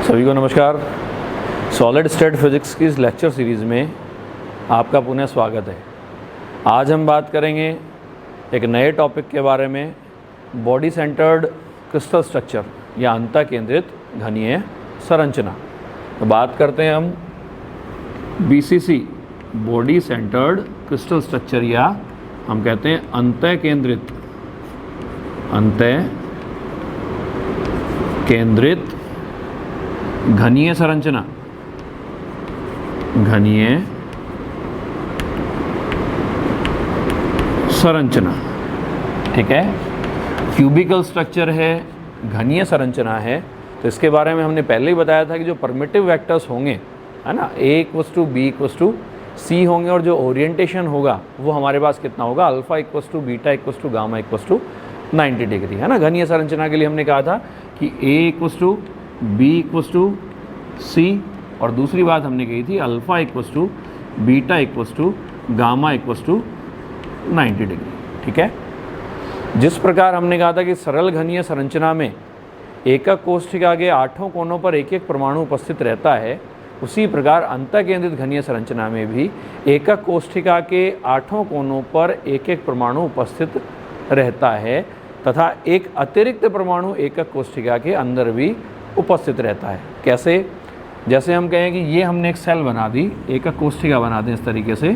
सभी को नमस्कार। सॉलिड स्टेट फिजिक्स की इस लेक्चर सीरीज़ में आपका पुनः स्वागत है। आज हम बात करेंगे एक नए टॉपिक के बारे में, बॉडी सेंटर्ड क्रिस्टल स्ट्रक्चर या अंतः केंद्रित घनीय संरचना। तो बात करते हैं हम BCC, body centred crystal structure, या हम कहते हैं अंतः केंद्रित घनीय संरचना। घनीय संरचना, ठीक है। क्यूबिकल स्ट्रक्चर है, घनीय संरचना है। तो इसके बारे में हमने पहले ही बताया था कि जो परमिटिव वेक्टर्स होंगे, है ना, A = B = C होंगे, और जो ओरिएंटेशन होगा वो हमारे पास कितना होगा, अल्फा = बीटा = गामा = 90 डिग्री, है ना। घनीय संरचना के लिए हमने कहा था कि A = B = C, और दूसरी बात हमने कही थी अल्फा = बीटा = गामा = 90 डिग्री, ठीक है। जिस प्रकार हमने कहा था कि सरल घनीय संरचना में एकक कोष्ठिका के 8 कोनों पर एक एक परमाणु उपस्थित रहता है, उसी प्रकार अंतः केंद्रित घनीय संरचना में भी एकक कोष्ठिका के 8 कोनों पर एक एक परमाणु उपस्थित रहता है, तथा एक अतिरिक्त परमाणु एकक कोष्ठिका के अंदर भी उपस्थित रहता है। कैसे? जैसे हम कहें कि ये हमने एक सेल बना दी, एकक कोष्ठिका बना दें इस तरीके से,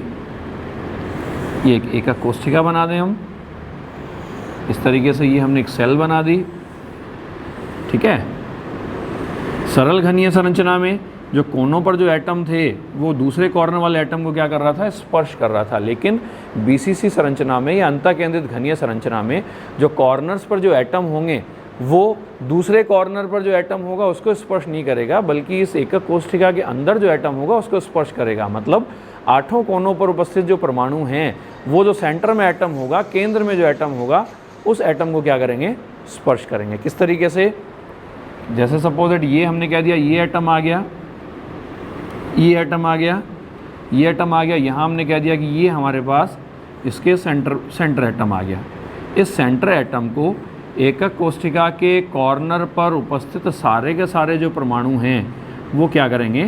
ये एक एकक कोष्ठिका बना दें हम इस तरीके से, ये हमने एक सेल बना दी, ठीक है। सरल घनीय संरचना में जो कोनों पर जो एटम थे वो दूसरे कॉर्नर वाले एटम को क्या कर रहा था, स्पर्श कर रहा था। लेकिन BCC संरचना में या अंतः केंद्रित घनीय संरचना में जो कॉर्नर्स पर जो एटम होंगे वो दूसरे कॉर्नर पर जो एटम होगा उसको स्पर्श नहीं करेगा, बल्कि इस एकक कोष्ठिका के अंदर जो एटम होगा उसको स्पर्श करेगा। मतलब 8 कोनों पर उपस्थित जो परमाणु हैं वो जो सेंटर में एटम होगा, केंद्र में जो एटम होगा, उस एटम को क्या करेंगे, स्पर्श करेंगे। किस तरीके से? जैसे सपोज दैट ये हमने कह दिया ये एटम आ गया, ये एटम आ गया, ये एटम आ गया, यहाँ हमने कह दिया कि ये हमारे पास इसके सेंटर एटम आ गया। इस सेंटर एटम को एकक कोष्ठिका के कॉर्नर पर उपस्थित सारे के सारे जो परमाणु हैं वो क्या करेंगे,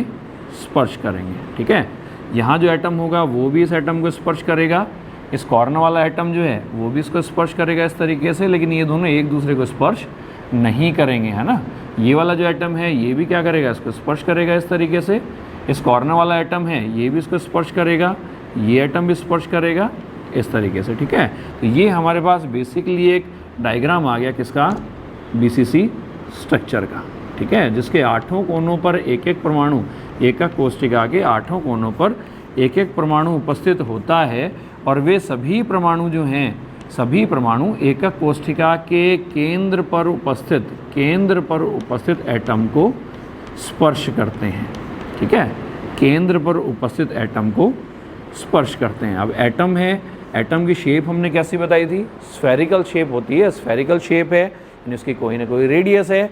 स्पर्श करेंगे, ठीक है। यहाँ जो एटम होगा वो भी इस एटम को स्पर्श करेगा, इस कॉर्नर वाला एटम जो है वो भी इसको स्पर्श करेगा इस तरीके से, लेकिन ये दोनों एक दूसरे को स्पर्श नहीं करेंगे, है ना। ये वाला जो एटम है ये भी क्या करेगा, इसको स्पर्श करेगा इस तरीके से। इस कॉर्नर वाला एटम है ये भी इसको स्पर्श करेगा, ये एटम भी स्पर्श करेगा इस तरीके से, ठीक है। तो ये हमारे पास बेसिकली एक डायग्राम आ गया किसका, BCC स्ट्रक्चर का, ठीक है, जिसके 8 कोनों पर एक एक परमाणु, एकक कोष्ठिका के 8 कोनों पर एक एक परमाणु उपस्थित होता है, और वे सभी परमाणु जो हैं, सभी परमाणु एकक कोष्ठिका के केंद्र पर उपस्थित एटम को स्पर्श करते हैं, ठीक है। केंद्र पर उपस्थित एटम को स्पर्श करते हैं। अब एटम है, एटम की शेप हमने कैसी बताई थी, स्फेरिकल शेप होती है। स्फेरिकल शेप है यानी उसकी कोई ना कोई रेडियस है,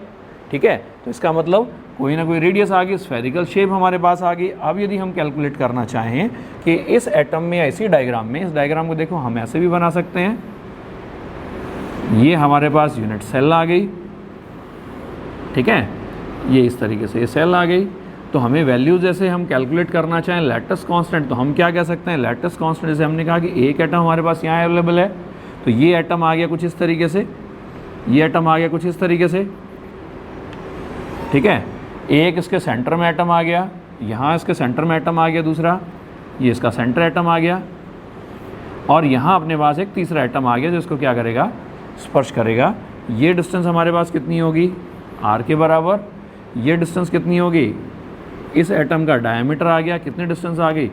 ठीक है। तो इसका मतलब कोई ना कोई रेडियस आ गई, स्फेरिकल शेप हमारे पास आ गई। अब यदि हम कैलकुलेट करना चाहें कि इस एटम में या इसी डायग्राम में, इस डायग्राम को देखो हम ऐसे भी बना सकते हैं, ये हमारे पास यूनिट सेल आ गई, ठीक है, ये इस तरीके से ये सेल आ गई। तो हमें वैल्यू जैसे हम कैलकुलेट करना चाहें लैटिस कांस्टेंट, तो हम क्या कह सकते हैं, लैटिस कांस्टेंट, जैसे हमने कहा कि एक एटम हमारे पास यहाँ अवेलेबल है, तो ये एटम आ गया कुछ इस तरीके से, ये एटम आ गया कुछ इस तरीके से, ठीक है। एक इसके सेंटर में एटम आ गया, यहाँ इसके सेंटर में एटम आ गया दूसरा, ये इसका सेंटर एटम आ गया, और यहाँ अपने पास एक तीसरा एटम आ गया जो इसको क्या करेगा, स्पर्श करेगा। ये डिस्टेंस हमारे पास कितनी होगी, r के बराबर। ये डिस्टेंस कितनी होगी, इस एटम का डायमीटर आ गया, कितनी डिस्टेंस आ गई,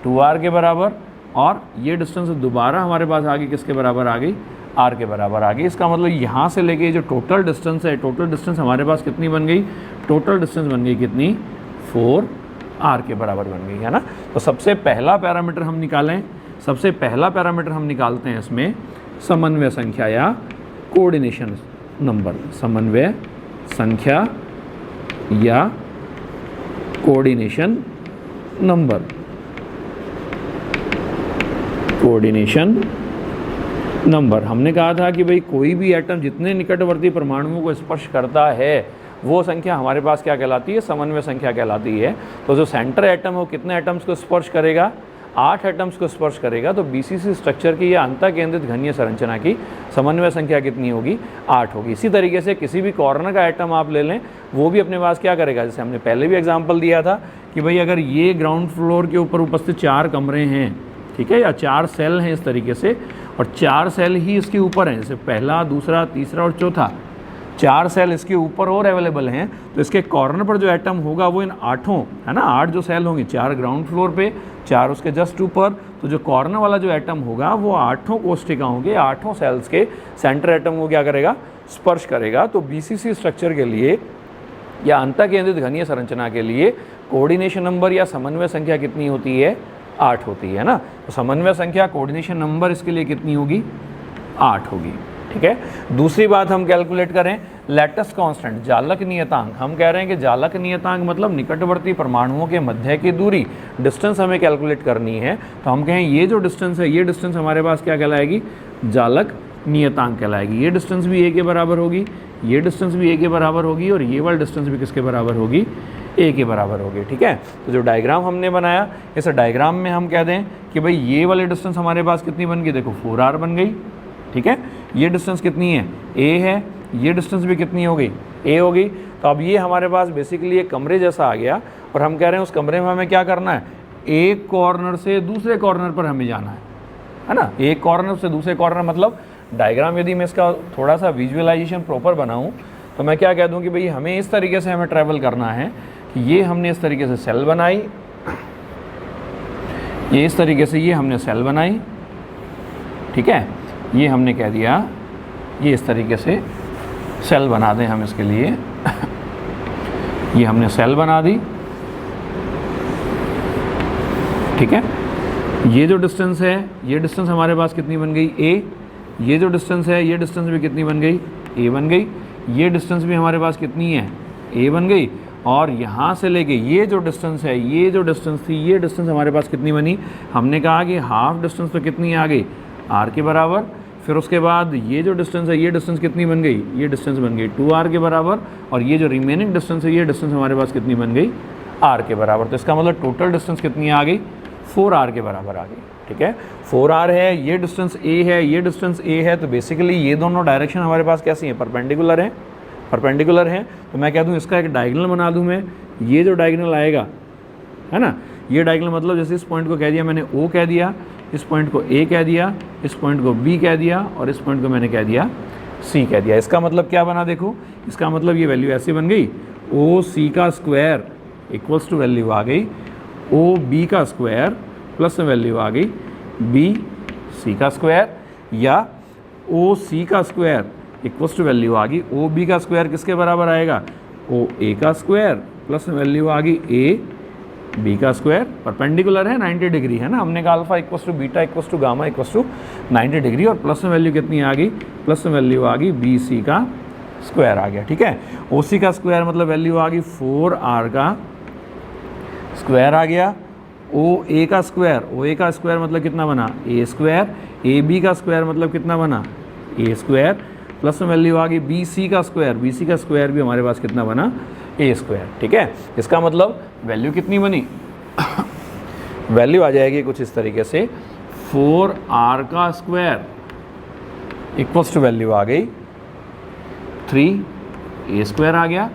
2r के बराबर, और ये डिस्टेंस दोबारा हमारे पास आ गई किसके बराबर आ गई, r के बराबर आ गई। इसका मतलब यहाँ से लेके जो टोटल डिस्टेंस है, टोटल डिस्टेंस हमारे पास कितनी बन गई, टोटल डिस्टेंस बन गई कितनी, 4r के बराबर बन गई, है ना। तो सबसे पहला पैरामीटर हम निकालें, सबसे पहला पैरामीटर हम निकालते हैं इसमें समन्वय संख्या या कोऑर्डिनेशन नंबर, समन्वय संख्या या कोऑर्डिनेशन नंबर, कोऑर्डिनेशन नंबर। हमने कहा था कि भाई कोई भी एटम जितने निकटवर्ती परमाणुओं को स्पर्श करता है वो संख्या हमारे पास क्या कहलाती है, समन्वय संख्या कहलाती है। तो जो सेंटर एटम है वो कितने एटम्स को स्पर्श करेगा, 8 एटम्स को स्पर्श करेगा। तो बीसीसी स्ट्रक्चर की या अंतः केंद्रित घनीय संरचना की समन्वय संख्या कितनी होगी, 8 होगी। इसी तरीके से किसी भी कॉर्नर का एटम आप ले लें, वो भी अपने पास क्या करेगा, जैसे हमने पहले भी एग्जांपल दिया था कि भाई अगर ये ग्राउंड फ्लोर के ऊपर उपस्थित 4 कमरे हैं, ठीक है, या 4 सेल हैं इस तरीके से, और 4 सेल ही इसके ऊपर हैं, जैसे पहला, दूसरा, तीसरा और चौथा, 4 सेल इसके ऊपर और अवेलेबल हैं, तो इसके कॉर्नर पर जो एटम होगा वो इन 8 है ना, 8 जो सेल होंगे, 4 ग्राउंड फ्लोर पे, 4 उसके जस्ट ऊपर, तो जो कॉर्नर वाला जो एटम होगा वो 8 कोष्ठिकाओं के 8 सेल्स के सेंटर एटम को क्या करेगा, स्पर्श करेगा। तो बीसीसी स्ट्रक्चर के लिए या अंतः केंद्रित घनीय संरचना के लिए कोऑर्डिनेशन नंबर या समन्वय संख्या कितनी होती है, 8 होती है ना। तो समन्वय संख्या, कोऑर्डिनेशन नंबर इसके लिए कितनी होगी, 8 होगी, ठीक है। दूसरी बात हम कैलकुलेट करें लैटिस कांस्टेंट, जालक नियतांक। हम कह रहे हैं कि जालक नियतांक मतलब निकटवर्ती परमाणुओं के मध्य की दूरी, डिस्टेंस हमें कैलकुलेट करनी है। तो हम कहें ये जो डिस्टेंस है, ये डिस्टेंस हमारे पास क्या कहलाएगी, जालक नियतांक कहलाएगी। ये डिस्टेंस भी a के बराबर होगी, ये डिस्टेंस भी a के बराबर होगी, और ये वाली डिस्टेंस भी किसके बराबर होगी, a के बराबर होगी, ठीक है। तो जो डायग्राम हमने बनाया, इस डायग्राम में हम कह दें कि भाई ये वाली डिस्टेंस हमारे पास कितनी बन गई, देखो 4r बन गई, ठीक है। ये डिस्टेंस कितनी है, a है, ये डिस्टेंस भी कितनी हो गई, a हो गई। तो अब ये हमारे पास बेसिकली एक कमरे जैसा आ गया, और हम कह रहे हैं उस कमरे में हमें क्या करना है, एक कॉर्नर से दूसरे कॉर्नर पर हमें जाना है ना। एक कॉर्नर से दूसरे कॉर्नर मतलब डायग्राम यदि मैं इसका थोड़ा सा विजुअलाइजेशन प्रॉपर बनाऊं तो मैं क्या कह दूं कि भाई हमें इस तरीके से हमें ट्रैवल करना है कि ये हमने इस तरीके से सेल बनाई, ये इस तरीके से ये हमने सेल बनाई, ठीक है। ये हमने कह दिया ये इस तरीके से सेल बना दें हम इसके लिए ये हमने सेल बना दी, ठीक है। ये जो डिस्टेंस है, ये डिस्टेंस हमारे पास कितनी बन गई, a। ये जो डिस्टेंस है, ये डिस्टेंस भी कितनी बन गई, a बन गई। ये डिस्टेंस भी हमारे पास कितनी है, a बन गई। और यहाँ से लेके ये जो डिस्टेंस है, ये जो डिस्टेंस थी, ये डिस्टेंस हमारे पास कितनी बनी, हमने कहा कि हाफ डिस्टेंस तो कितनी आ गई, r के बराबर। फिर उसके बाद ये जो डिस्टेंस है, ये डिस्टेंस कितनी बन गई, ये डिस्टेंस बन गई 2r के बराबर। और ये जो रिमेनिंग डिस्टेंस है, ये डिस्टेंस हमारे पास कितनी बन गई, r के बराबर। तो इसका मतलब टोटल डिस्टेंस कितनी आ गई, 4r के बराबर आ गई, ठीक है। 4r है, ये डिस्टेंस a है, ये डिस्टेंस a है। तो बेसिकली ये दोनों डायरेक्शन हमारे पास कैसी हैं, परपेंडिकुलर हैं, परपेंडिकुलर हैं। तो मैं कह दूँ इसका एक डायगोनल बना दूँ मैं, ये जो डायगोनल आएगा है ना, ये डायगोनल मतलब जैसे इस पॉइंट को कह दिया मैंने o कह दिया, इस पॉइंट को a कह दिया, इस पॉइंट को b कह दिया, और इस पॉइंट को मैंने कह दिया c कह दिया। इसका मतलब क्या बना, देखो इसका मतलब ये वैल्यू ऐसी बन गई, ओ सी का स्क्वायर इक्वल्स टू वैल्यू आ गई ओ बी का स्क्वायर प्लस वैल्यू आ गई बी सी का स्क्वायर, या ओ सी का स्क्वायर इक्वल्स टू वैल्यू आ गई ओ बी का स्क्वायर किसके बराबर आएगा, ओ ए का स्क्वायर प्लस वैल्यू आ गई ए बी का स्क्वायर। परपेंडिकुलर है 90 डिग्री है ना, हमने कहा alpha equals to beta equals to gamma equals to 90 degree, और प्लस में वैल्यू कितनी आ गई, प्लस में वैल्यू आ गई बी सी का स्क्वायर आ गया, ठीक है। ओ सी का स्क्वायर मतलब वैल्यू आ गई 4r का स्क्वायर आ गया, ओ ए का स्क्वायर, ओ ए का स्क्वायर मतलब कितना बना, ए स्क्वायर, ए बी का स्क्वायर मतलब कितना बना, ए स्क्वायर, प्लस में वैल्यू आ गई बी सी का स्क्वायर, बी सी का स्क्वायर भी हमारे पास कितना बना, ए स्क्वायर, ठीक है। इसका मतलब वैल्यू कितनी बनी वैल्यू आ जाएगी कुछ इस तरीके से 4r का स्क्वायर इक्वल्स टू वैल्यू आ गई 3a स्क्वायर आ गया,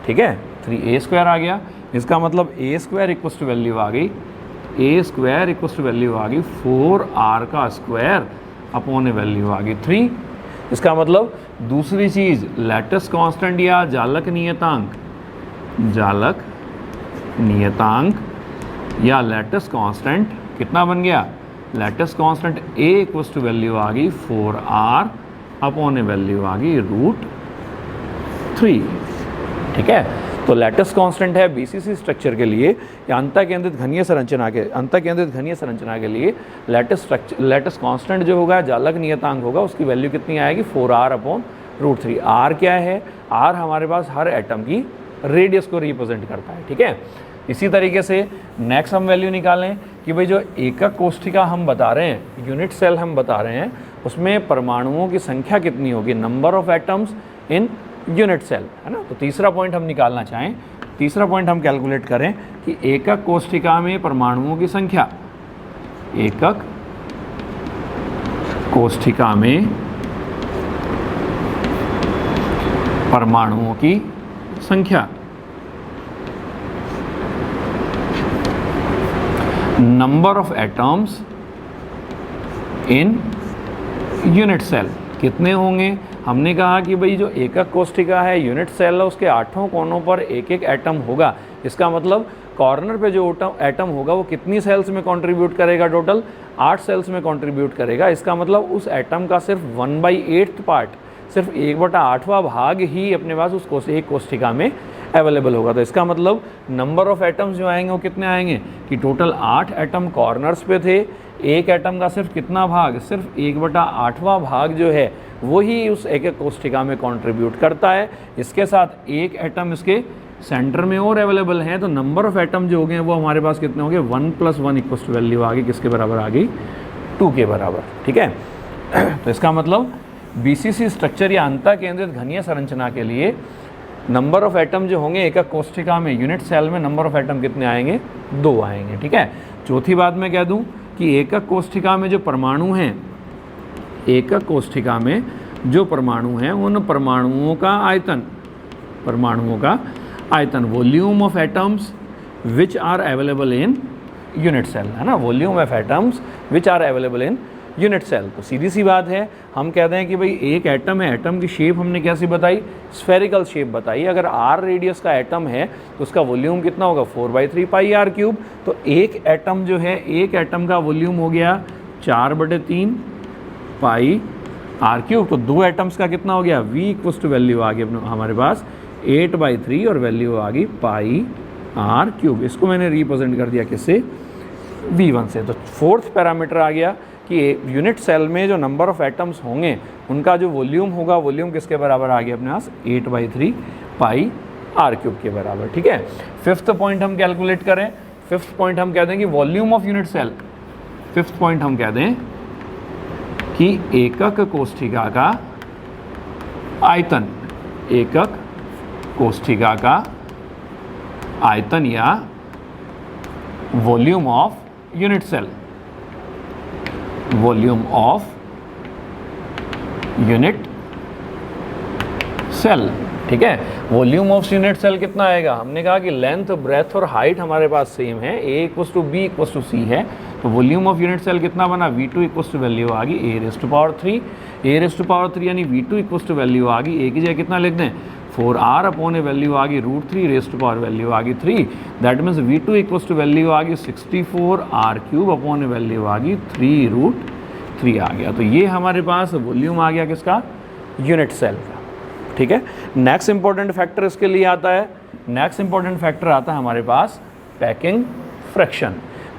ठीक है, 3a स्क्वायर आ गया। इसका मतलब a square equals to value आ गई a square equals to value आ गई 4r का स्क्वायर अपॉन वैल्यू आ गई 3। इसका मतलब दूसरी चीज़ लैटिस कांस्टेंट या जालक नियतांक, जालक नियतांक या लैटिस कांस्टेंट कितना बन गया, lattice constant a equals to value आ गई 4r अपॉन वैल्यू आ गई √3, ठीक है। तो लैटिस कांस्टेंट है बीसीसी स्ट्रक्चर के लिए या अंतः केंद्रित घनीय संरचना के लिए लैटिस कांस्टेंट जो होगा, जालक नियतांक होगा, उसकी वैल्यू कितनी आएगी 4r अपॉन √3। r क्या है, r हमारे पास हर एटम की रेडियस को रिप्रेजेंट करता है, ठीक है। इसी तरीके से नेक्स्ट हम वैल्यू निकालें कि भाई जो एकक कोष्ठिका हम बता रहे हैं, यूनिट सेल हम बता रहे हैं, उसमें परमाणुओं की संख्या कितनी होगी, number of atoms in unit cell, है ना। तो तीसरा पॉइंट हम निकालना चाहें, तीसरा पॉइंट हम कैलकुलेट करें कि एकक कोष्ठिका में परमाणुओं की संख्या, एकक कोष्ठिका में परमाणुओं की संख्या, number of atoms in unit cell, कितने होंगे। हमने कहा कि भाई जो एकक कोष्ठिका है, यूनिट सेल है, उसके 8 कोनों पर एक एक एटम होगा। इसका मतलब कॉर्नर पे जो एटम होगा वो कितनी सेल्स में कंट्रीब्यूट करेगा, टोटल 8 सेल्स में कंट्रीब्यूट करेगा। इसका मतलब उस एटम का सिर्फ 1/8 पार्ट, सिर्फ 1/8वां भाग ही अपने पास उस एक कोष्ठिका में अवेलेबल होगा। तो इसका मतलब नंबर ऑफ एटम्स जो आएंगे वो कितने आएंगे कि टोटल 8 एटम कॉर्नर्स पे थे, एक एटम का सिर्फ कितना भाग, सिर्फ 1/8वां भाग जो है वही उस एक एक कोष्ठिका में कंट्रीब्यूट करता है। इसके साथ एक एटम इसके सेंटर में और अवेलेबल हैं, तो नंबर ऑफ एटम जो हो गए वो हमारे पास कितने हो गए, 1 + 1 = वैल्यू आ गई किसके बराबर आ गई, 2 के बराबर। ठीक है, तो इसका मतलब बीसीसी स्ट्रक्चर या अंतः केंद्रित घनीय संरचना के लिए नंबर ऑफ एटम जो होंगे एकक कोष्ठिका में, यूनिट सेल में नंबर ऑफ एटम कितने आएंगे, 2 आएंगे। ठीक है, चौथी बात मैं कह दूं कि एकक कोष्ठिका में जो परमाणु हैं, एकक कोष्ठिका में जो परमाणु हैं उन परमाणुओं का आयतन, परमाणुओं का आयतन, volume of atoms which are available in unit cell, है ना, volume of atoms which are available in unit cell. तो सीधी सी बात है, हम कहते हैं कि भाई एक एटम है, एटम की शेप हमने कैसी बताई, स्फेरिकल शेप बताई। अगर r रेडियस का एटम है तो उसका वॉल्यूम कितना होगा, 4/3 πr³। तो एक एटम जो है, एक एटम का वॉल्यूम हो गया 4/3 πr³। तो 2 एटम्स का कितना हो गया, v = वैल्यू आ गई हमारे पास 8/3 और वैल्यू आ गई πr³। इसको मैंने रिप्रेजेंट कर दिया किससे, v1 से। तो फोर्थ पैरामीटर आ गया कि यूनिट सेल में जो नंबर ऑफ एटम्स होंगे उनका जो वॉल्यूम होगा, वॉल्यूम किसके बराबर आ गया अपने पास, 8/3 πr³ के बराबर। ठीक है, फिफ्थ पॉइंट हम कैलकुलेट करें, फिफ्थ पॉइंट हम कह दें कि volume of unit cell, fifth point हम कह दें कि एकक कोष्ठिका का आयतन, एकक कोष्ठिका का आयतन या volume of unit cell, volume of unit cell. ठीक है, वॉल्यूम ऑफ यूनिट सेल कितना आएगा, हमने कहा कि लेंथ, ब्रेथ और हाइट हमारे पास सेम है, a = b = c है। तो वॉल्यूम ऑफ यूनिट सेल कितना बना, v2 = वैल्यू आ गई a⁻3, a⁻3 यानी v2 = वैल्यू आ गई, a की जगह कितना लिख दें, 4r वैल्यू आ गई √3 वैल्यू आ गई 3। दैट मीन्स v2 = वैल्यू आ गई 64r³ वैल्यू आ गई 3√3 आ गया। तो ये हमारे पास वॉल्यूम आ गया किसका, यूनिट सेल का। ठीक है, नेक्स्ट इंपॉर्टेंट फैक्टर इसके लिए आता है, नेक्स्ट इंपॉर्टेंट फैक्टर आता है हमारे पास पैकिंग फ्रैक्शन।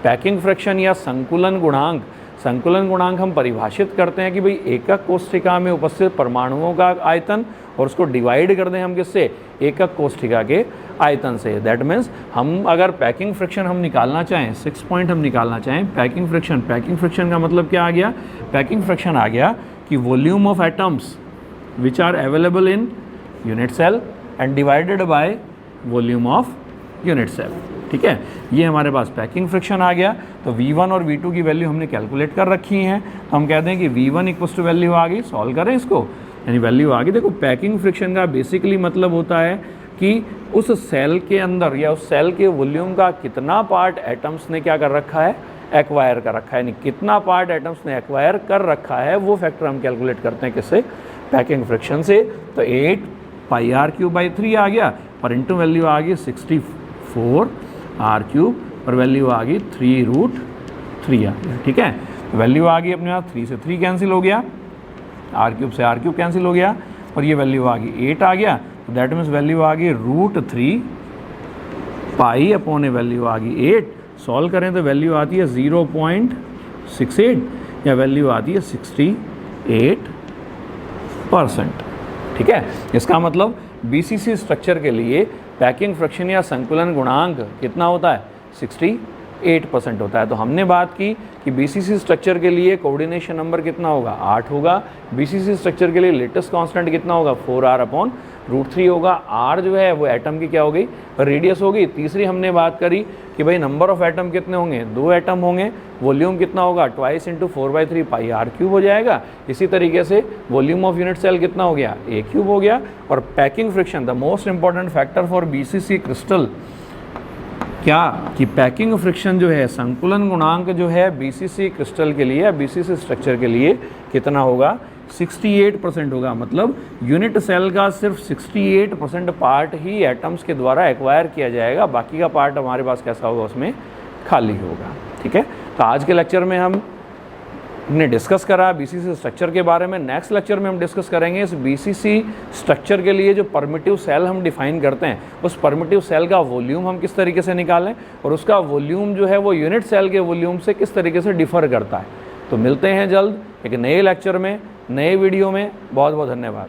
पैकिंग फ्रैक्शन या संकुलन गुणांक, संकुलन गुणांक हम परिभाषित करते हैं कि भाई एकक कोष्ठिका में उपस्थित परमाणुओं का आयतन और उसको डिवाइड कर दें हम किससे, एकक कोष्ठिका के आयतन से। दैट मीन्स हम अगर पैकिंग फ्रैक्शन हम निकालना चाहें, 6 पॉइंट हम निकालना चाहें, पैकिंग फ्रैक्शन, पैकिंग फ्रैक्शन का मतलब क्या आ गया, पैकिंग फ्रैक्शन आ गया कि volume of atoms which are available in unit cell and divided by volume of unit cell. ठीक है, ये हमारे पास पैकिंग फ्रैक्शन आ गया। तो v1 और v2 की वैल्यू हमने कैलकुलेट कर रखी हैं, तो हम कहते हैं कि v1 = वैल्यू आ गई, सॉल्व करें इसको, यानी वैल्यू आ गई। देखो पैकिंग फ्रैक्शन का बेसिकली मतलब होता है कि उस सेल के अंदर या उस सेल के वॉल्यूम का कितना पार्ट एटम्स ने क्या कर रखा है, एक्वायर कर रखा है, यानी कितना पार्ट एटम्स ने एक्वायर कर रखा है, वो फैक्टर हम कैलकुलेट करते हैं किससे, पैकिंग फ्रैक्शन से। तो 8 πr³ आ गया, पर इंटू वैल्यू आ गई 64r³ और वैल्यू आ गई 3√3 आ गया। ठीक है, वैल्यू आ गई अपने पास 3 से 3 कैंसिल हो गया, r³ से r³ कैंसिल हो गया और ये वैल्यू आ गई 8 आ गया। तो दैट मीन्स वैल्यू आ गई √3 π वैल्यू आ गई 8। सॉल्व करें तो वैल्यू आती है 0.68 या वैल्यू आती है 68%। ठीक है, इसका मतलब बीसीसी स्ट्रक्चर के लिए पैकिंग फ्रैक्शन या संकुलन गुणांक कितना होता है, 68% होता है। तो हमने बात की कि बीसीसी स्ट्रक्चर के लिए कोऑर्डिनेशन नंबर कितना होगा, 8 होगा। बीसीसी स्ट्रक्चर के लिए लेटेस्ट कांस्टेंट कितना होगा, 4r/4 √3 होगा। आर जो है वो एटम की क्या हो गई, रेडियस होगी। तीसरी हमने बात करी कि भाई नंबर ऑफ एटम कितने होंगे, 2 एटम होंगे। वॉल्यूम कितना होगा, 2 × 4/3 पाई r क्यूब हो जाएगा। इसी तरीके से वॉल्यूम ऑफ यूनिट सेल कितना हो गया, a क्यूब हो गया। और packing friction, the most important factor for BCC crystal, क्या कि पैकिंग फ्रिक्शन जो है, संकुलन गुणांक जो है BCC क्रिस्टल के लिए या BCC स्ट्रक्चर के लिए कितना होगा, 68% होगा। मतलब यूनिट सेल का सिर्फ 68% पार्ट ही एटम्स के द्वारा एक्वायर किया जाएगा, बाकी का पार्ट हमारे पास कैसा होगा, उसमें खाली होगा। ठीक है, तो आज के लेक्चर में हमने डिस्कस करा BCC स्ट्रक्चर के बारे में। नेक्स्ट लेक्चर में हम डिस्कस करेंगे इस BCC स्ट्रक्चर के लिए जो परमिटिव सेल हम डिफाइन करते हैं, उस परमिटिव सेल का वॉल्यूम हम किस तरीके से निकालें और उसका वॉल्यूम जो है वो यूनिट सेल के वॉल्यूम से किस तरीके से डिफर करता है। तो मिलते हैं जल्द एक नए लेक्चर में, नए वीडियो में। बहुत बहुत धन्यवाद।